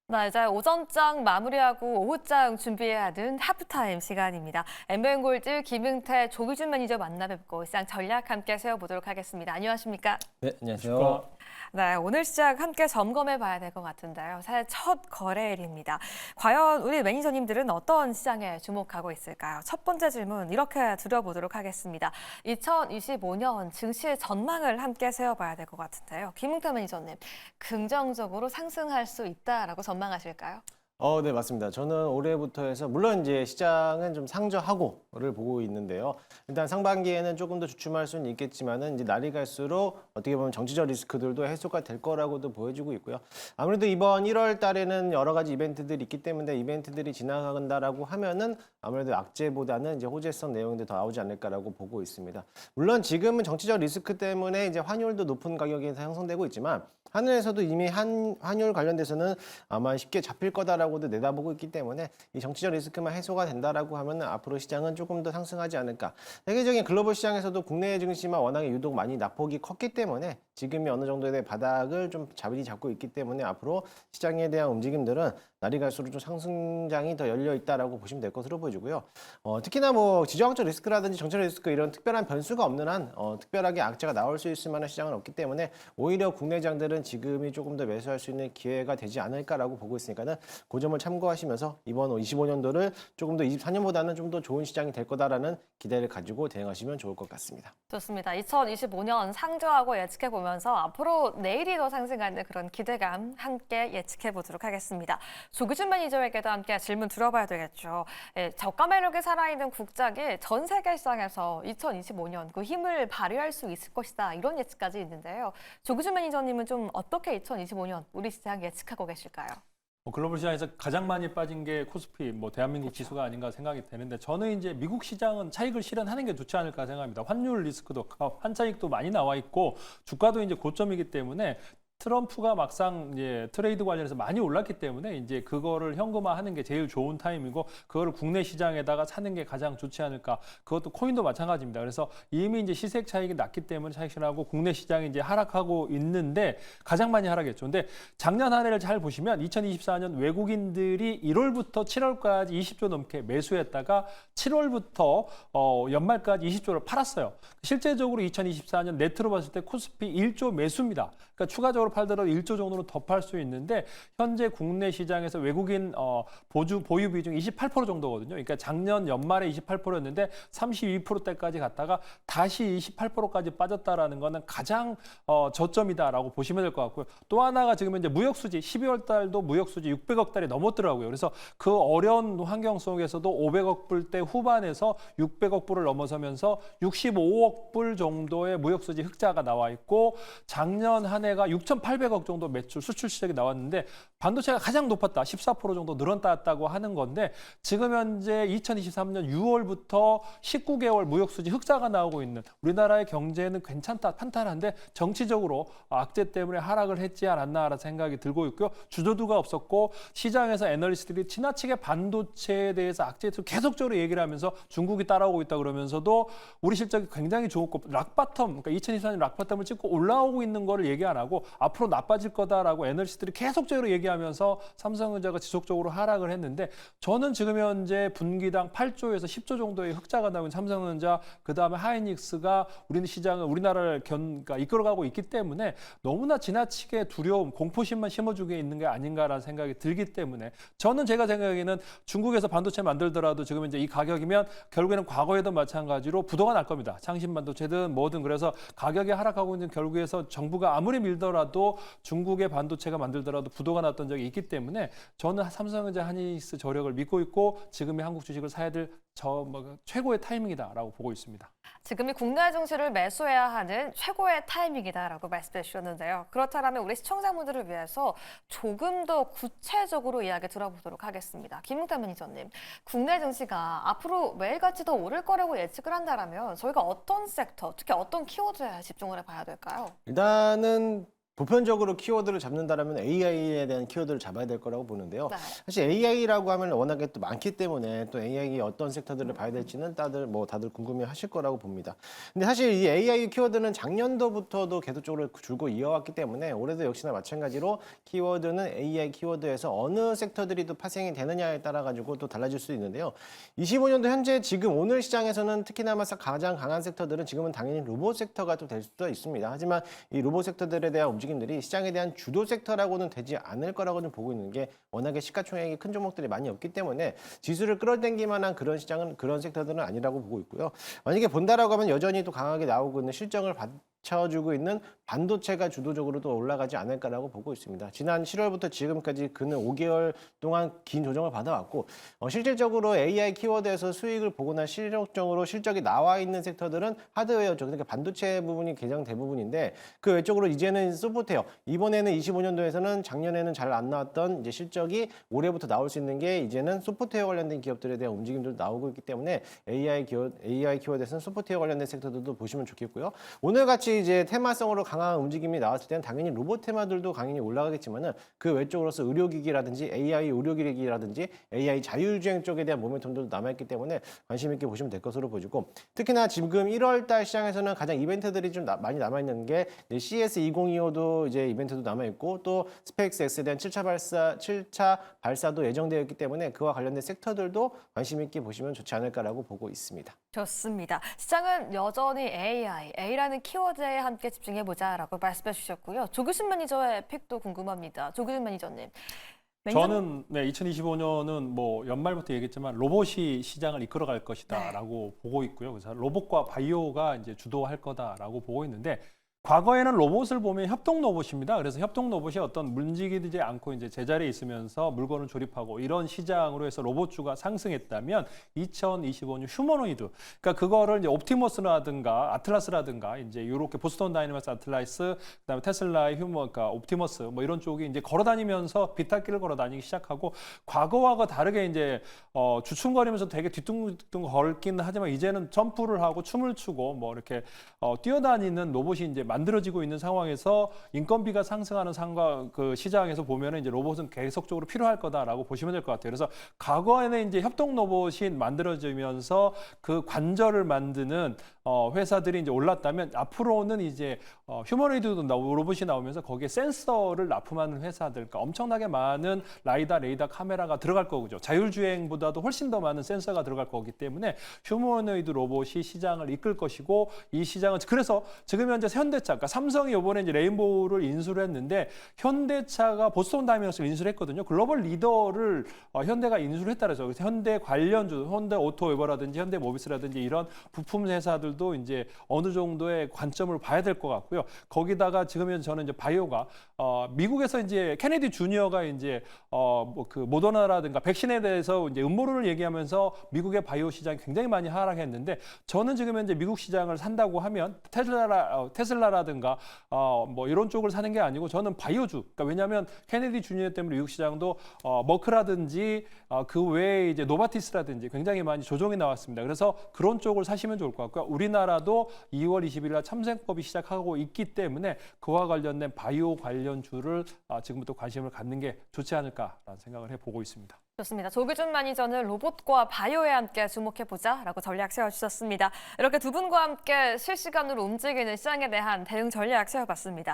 네, 이제 오전장 마무리하고 오후장 준비해야 하는 하프타임 시간입니다. 엠비엔골드 김응태 조규준 매니저 만나 뵙고 시장 전략 함께 세워보도록 하겠습니다. 안녕하십니까? 네, 안녕하세요. 네, 오늘 시작 함께 점검해 봐야 될 것 같은데요. 사실 첫 거래일입니다. 과연 우리 매니저님들은 어떤 시장에 주목하고 있을까요? 첫 번째 질문 이렇게 드려보도록 하겠습니다. 2025년 증시의 전망을 함께 세워봐야 될 것 같은데요. 김응태 매니저님, 긍정적으로 상승할 수 있다라고 전망하실까요? 네, 맞습니다. 저는 올해부터 해서 물론 이제 시장은 좀 상저하고를 보고 있는데요. 일단 상반기에는 조금 더 주춤할 수는 있겠지만은 이제 날이 갈수록 어떻게 보면 정치적 리스크들도 해소가 될 거라고도 보여지고 있고요. 아무래도 이번 1월 달에는 여러 가지 이벤트들이 있기 때문에 이벤트들이 지나간다라고 하면은 아무래도 악재보다는 이제 호재성 내용들이 더 나오지 않을까라고 보고 있습니다. 물론 지금은 정치적 리스크 때문에 이제 환율도 높은 가격이 형성되고 있지만 하늘에서도 이미 환율 관련돼서는 아마 쉽게 잡힐 거다라고도 내다보고 있기 때문에 이 정치적 리스크만 해소가 된다라고 하면 앞으로 시장은 조금 더 상승하지 않을까. 세계적인 글로벌 시장에서도 국내 증시만 워낙에 유독 많이 낙폭이 컸기 때문에 지금이 어느 정도의 바닥을 좀 자리 잡고 있기 때문에 앞으로 시장에 대한 움직임들은 날이 갈수록 좀 상승장이 더 열려 있다라고 보시면 될 것으로 보여지고요. 특히나 뭐 지정학적 리스크라든지 정책 리스크 이런 특별한 변수가 없는 한 특별하게 악재가 나올 수 있을 만한 시장은 없기 때문에 오히려 국내 장들은 지금이 조금 더 매수할 수 있는 기회가 되지 않을까라고 보고 있으니까는 그 점을 참고하시면서 이번 25년도를 조금 더 24년보다는 좀 더 좋은 시장이 될 거다라는 기대를 가지고 대응하시면 좋을 것 같습니다. 좋습니다. 2025년 상저하고 예측해 보면서 앞으로 내일이 더 상승하는 그런 기대감 함께 예측해 보도록 하겠습니다. 조규준 매니저에게도 함께 질문 들어봐야 되겠죠. 저가 매력에 살아있는 국작이 전 세계 시장에서 2025년 그 힘을 발휘할 수 있을 것이다. 이런 예측까지 있는데요. 조규준 매니저님은 좀 어떻게 2025년 우리 시장 예측하고 계실까요? 글로벌 시장에서 가장 많이 빠진 게 코스피, 대한민국 그렇죠. 지수가 아닌가 생각이 되는데 저는 이제 미국 시장은 차익을 실현하는 게 좋지 않을까 생각합니다. 환율 리스크도 환차익도 많이 나와 있고 주가도 이제 고점이기 때문에 트럼프가 막상 이제 트레이드 관련해서 많이 올랐기 때문에 이제 그거를 현금화하는 게 제일 좋은 타임이고 그거를 국내 시장에다가 사는 게 가장 좋지 않을까. 그것도 코인도 마찬가지입니다. 그래서 이미 이제 시세 차익이 났기 때문에 차익 실현하고 국내 시장이 이제 하락하고 있는데 가장 많이 하락했죠. 근데 작년 한 해를 잘 보시면 2024년 외국인들이 1월부터 7월까지 20조 넘게 매수했다가 7월부터 연말까지 20조를 팔았어요. 실제적으로 2024년 네트로 봤을 때 코스피 1조 매수입니다. 그러니까 추가적으로 팔더라도 1조 정도는 더 팔 수 있는데 현재 국내 시장에서 외국인 보유 비중이 28% 정도거든요. 그러니까 작년 연말에 28%였는데 32%대까지 갔다가 다시 28%까지 빠졌다라는 거는 가장 저점이다라고 보시면 될 것 같고요. 또 하나가 지금 이제 무역 수지 12월 달도 무역 수지 600억 달이 넘었더라고요. 그래서 그 어려운 환경 속에서도 500억 불대 후반에서 600억 불을 넘어서면서 65억 불 정도의 무역 수지 흑자가 나와 있고 작년 한 해가 6,800억 정도 매출 수출 실적이 나왔는데 반도체가 가장 높았다. 14% 정도 늘어났다고 하는 건데 지금 현재 2023년 6월부터 19개월 무역 수지 흑자가 나오고 있는 우리나라의 경제는 괜찮다, 탄탄한데 정치적으로 악재 때문에 하락을 했지 않았나라는 생각이 들고 있고요. 주도도가 없었고 시장에서 애널리스트들이 지나치게 반도체에 대해서 악재에 대해서 계속적으로 얘기를 하면서 중국이 따라오고 있다 그러면서도 우리 실적이 굉장히 좋고 락바텀, 그러니까 2024년 락바텀을 찍고 올라오고 있는 거를 얘기 안 하고 앞으로 나빠질 거다라고 애널리스트들이 계속적으로 얘기하면서 삼성전자가 지속적으로 하락을 했는데 저는 지금 현재 분기당 8조에서 10조 정도의 흑자가 나오는 삼성전자 그다음에 하이닉스가 우리나라를 그러니까 이끌어가고 있기 때문에 너무나 지나치게 두려움, 공포심만 심어주고 있는 게 아닌가라는 생각이 들기 때문에 저는 제가 생각하기에는 중국에서 반도체 만들더라도 지금 이제 이 가격이면 결국에는 과거에도 마찬가지로 부도가 날 겁니다. 창신 반도체든 뭐든 그래서 가격이 하락하고 있는 결국에서 정부가 아무리 밀더라도 중국의 반도체가 만들더라도 부도가 났던 적이 있기 때문에 저는 삼성전자 하이닉스 저력을 믿고 있고 지금의 한국 주식을 사야 될 최고의 타이밍이다라고 보고 있습니다. 지금이 국내 증시를 매수해야 하는 최고의 타이밍이다라고 말씀해 주셨는데요. 그렇다면 우리 시청자분들을 위해서 조금 더 구체적으로 이야기 들어보도록 하겠습니다. 김웅태 매니저님, 국내 증시가 앞으로 매일같이 더 오를 거라고 예측을 한다면 저희가 어떤 섹터, 특히 어떤 키워드에 집중을 해봐야 될까요? 일단은 보편적으로 키워드를 잡는다라면 AI에 대한 키워드를 잡아야 될 거라고 보는데요. 네. 사실 AI라고 하면 워낙에 또 많기 때문에 또 AI의 어떤 섹터들을 봐야 될지는 다들 궁금해하실 거라고 봅니다. 근데 사실 이 AI 키워드는 작년도부터도 계속적으로 줄고 이어왔기 때문에 올해도 역시나 마찬가지로 키워드는 AI 키워드에서 어느 섹터들이 또 파생이 되느냐에 따라 가지고 또 달라질 수 있는데요. 25년도 현재 지금 오늘 시장에서는 특히나 가장 강한 섹터들은 지금은 당연히 로봇 섹터가 또 될 수도 있습니다. 하지만 이 로봇 섹터들에 대한 움직임들이 시장에 대한 주도 섹터라고는 되지 않을 거라고 좀 보고 있는 게 워낙에 시가총액이 큰 종목들이 많이 없기 때문에 지수를 끌어당길 만한 그런 시장은 그런 섹터들은 아니라고 보고 있고요. 만약에 본다라고 하면 여전히 또 강하게 나오고 있는 실적을 받쳐주고 있는 반도체가 주도적으로 또 올라가지 않을까라고 보고 있습니다. 지난 7월부터 지금까지 그는 5개월 동안 긴 조정을 받아왔고 실질적으로 AI 키워드에서 수익을 보거나 실적이 나와 있는 섹터들은 하드웨어죠. 그러니까 반도체 부분이 가장 대부분인데 그 외적으로 이제는 소프트웨어. 이번에는 25년도에서는 작년에는 잘 안 나왔던 이제 실적이 올해부터 나올 수 있는 게 이제는 소프트웨어 관련된 기업들에 대한 움직임도 나오고 있기 때문에 AI 키워드에서는 소프트웨어 관련된 섹터들도 보시면 좋겠고요. 오늘 같이 이제 테마성으로 강한 움직임이 나왔을 때는 당연히 로봇 테마들도 당연히 올라가겠지만은 그 외적으로서 의료기기라든지 AI 의료기기라든지 AI 자율주행 쪽에 대한 모멘텀도 남아있기 때문에 관심 있게 보시면 될 것으로 보이고 특히나 지금 1월달 시장에서는 가장 이벤트들이 좀 많이 남아있는 게 CS 2025도 이제 이벤트도 남아있고 또 스페이스 X에 대한 7차 발사도 예정되어 있기 때문에 그와 관련된 섹터들도 관심 있게 보시면 좋지 않을까라고 보고 있습니다. 좋습니다. 시장은 여전히 A라는 키워드에 함께 집중해보자라고 말씀해 주셨고요. 조규신 매니저의 픽도 궁금합니다. 조규신 매니저님. 저는 2025년은 뭐 연말부터 얘기했지만 로봇이 시장을 이끌어갈 것이다라고 보고 있고요. 그래서 로봇과 바이오가 이제 주도할 거다라고 보고 있는데 과거에는 로봇을 보면 협동 로봇입니다. 그래서 협동 로봇이 어떤 움직이지 않고 이제 제자리에 있으면서 물건을 조립하고 이런 시장으로 해서 로봇주가 상승했다면 2025년 휴머노이드, 그러니까 그거를 이제 옵티머스라든가 아틀라스라든가 이제 이렇게 보스턴 다이내믹스 아틀라스, 그다음에 테슬라의 그러니까 옵티머스 뭐 이런 쪽이 이제 걸어다니면서 비탈길을 걸어다니기 시작하고 과거와 다르게 이제 주춤거리면서 되게 뒤뚱뒤뚱 걸긴 하지만 이제는 점프를 하고 춤을 추고 뭐 이렇게 뛰어다니는 로봇이 이제 만들어지고 있는 상황에서 인건비가 상승하는 그 시장에서 보면은 이제 로봇은 계속적으로 필요할 거다라고 보시면 될 것 같아요. 그래서 과거에는 이제 협동 로봇이 만들어지면서 그 관절을 만드는 회사들이 이제 올랐다면 앞으로는 이제 휴머노이드 로봇이 나오면서 거기에 센서를 납품하는 회사들, 그러니까 엄청나게 많은 레이더, 카메라가 들어갈 거고요. 자율주행보다도 훨씬 더 많은 센서가 들어갈 거기 때문에 휴머노이드 로봇이 시장을 이끌 것이고 이 시장은 그래서 지금 현재 현대차, 그러니까 삼성이 이번에 이제 레인보우를 인수를 했는데 현대차가 보스턴 다이내믹스를 인수를 했거든요. 글로벌 리더를 현대가 인수를 했다 그래서 현대 관련주, 현대 오토웨버라든지 현대 모비스라든지 이런 부품 회사들도 이제 어느 정도의 관점을 봐야 될 것 같고요. 거기다가 지금 저는 이제 바이오가 미국에서 이제 케네디 주니어가 이제 그 모더나라든가 백신에 대해서 이제 음모론을 얘기하면서 미국의 바이오 시장이 굉장히 많이 하락했는데 저는 지금 현재 미국 시장을 산다고 하면 테슬라라든가 뭐 이런 쪽을 사는 게 아니고 저는 바이오주. 그러니까 왜냐하면 케네디 주니어 때문에 미국 시장도 머크라든지 그 외에 이제 노바티스라든지 굉장히 많이 조정이 나왔습니다. 그래서 그런 쪽을 사시면 좋을 것 같고요. 우리나라도 2월 20일 날 참생법이 시작하고 있기 때문에 그와 관련된 바이오 관련주를 지금부터 관심을 갖는 게 좋지 않을까라는 생각을 해보고 있습니다. 좋습니다. 조규준 매니저는 로봇과 바이오에 함께 주목해보자라고 전략 세워주셨습니다. 이렇게 두 분과 함께 실시간으로 움직이는 시장에 대한 대응 전략 세워봤습니다.